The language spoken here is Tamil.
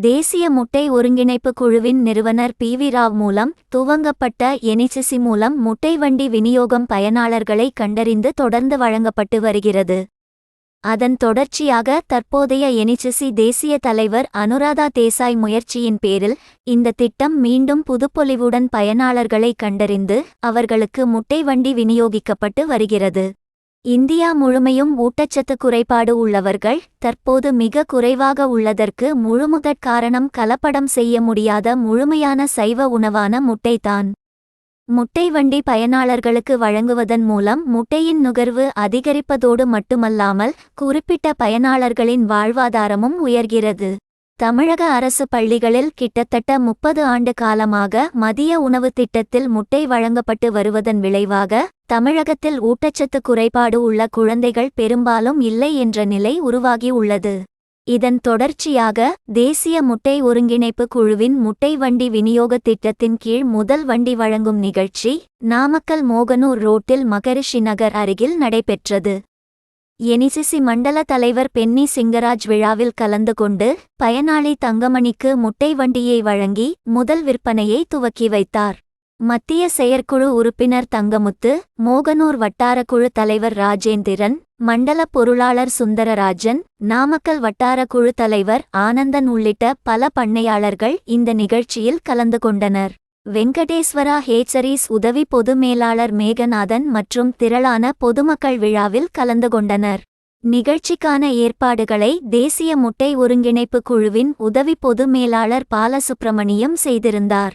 தேசிய முட்டை ஒருங்கிணைப்பு குழுவின் நிறுவனர் பி.வி. ராவ் மூலம் துவங்கப்பட்ட என்எஸ்சி மூலம் முட்டை வண்டி விநியோகம் பயனாளர்களை கண்டறிந்து தொடர்ந்து வழங்கப்பட்டு வருகிறது. அதன் தொடர்ச்சியாக தற்போதைய என்எஸ்சி தேசிய தலைவர் அனுராதா தேசாய் முயற்சியின் பேரில் இந்த திட்டம் மீண்டும் புதுப்பொலிவுடன் பயனாளர்களை கண்டறிந்து அவர்களுக்கு முட்டை வண்டி விநியோகிக்கப்பட்டு வருகிறது. இந்தியா முழுமையும் ஊட்டச்சத்து குறைபாடு உள்ளவர்கள் தற்போது மிக குறைவாக உள்ளதற்கு முழுமுதற் காரணம் கலப்படம் செய்ய முடியாத முழுமையான சைவ உணவான முட்டைதான். முட்டை வண்டி பயனாளர்களுக்கு வழங்குவதன் மூலம் முட்டையின் நுகர்வு அதிகரிப்பதோடு மட்டுமல்லாமல் குறிப்பிட்ட பயனாளர்களின் வாழ்வாதாரமும் உயர்கிறது. தமிழக அரசு பள்ளிகளில் கிட்டத்தட்ட 30 ஆண்டு காலமாக மதிய உணவு திட்டத்தில் முட்டை வழங்கப்பட்டு வருவதன் விளைவாக தமிழகத்தில் ஊட்டச்சத்து குறைபாடு உள்ள குழந்தைகள் பெரும்பாலும் இல்லை என்ற நிலை உருவாகி உள்ளது. இதன் தொடர்ச்சியாக தேசிய முட்டை ஒருங்கிணைப்பு குழுவின் முட்டை வண்டி விநியோக திட்டத்தின் கீழ் முதல் வண்டி வழங்கும் நிகழ்ச்சி நாமக்கல் மோகனூர் ரோட்டில் மகரிஷி நகர் அருகில் நடைபெற்றது. என்எஸ்சி மண்டல தலைவர் பென்னி சிங்கராஜ் விழாவில் கலந்து கொண்டு பயனாளி தங்கமணிக்கு முட்டை வண்டியை வழங்கி முதல் விற்பனையை துவக்கி வைத்தார். மத்திய செயற்குழு உறுப்பினர் தங்கமுத்து, மோகனூர் வட்டாரக்குழு தலைவர் ராஜேந்திரன், மண்டல பொருளாளர் சுந்தரராஜன், நாமக்கல் வட்டாரக்குழு தலைவர் ஆனந்தன் உள்ளிட்ட பல பண்ணையாளர்கள் இந்த நிகழ்ச்சியில் கலந்து கொண்டனர். வெங்கடேஸ்வரா ஹேச்சரீஸ் உதவி பொது மேலாளர் மேகநாதன் மற்றும் திரளான பொதுமக்கள் விழாவில் கலந்து கொண்டனர். நிகழ்ச்சிக்கான ஏற்பாடுகளை தேசிய முட்டை ஒருங்கிணைப்பு குழுவின் உதவி பொது மேலாளர் பாலசுப்பிரமணியம் செய்திருந்தார்.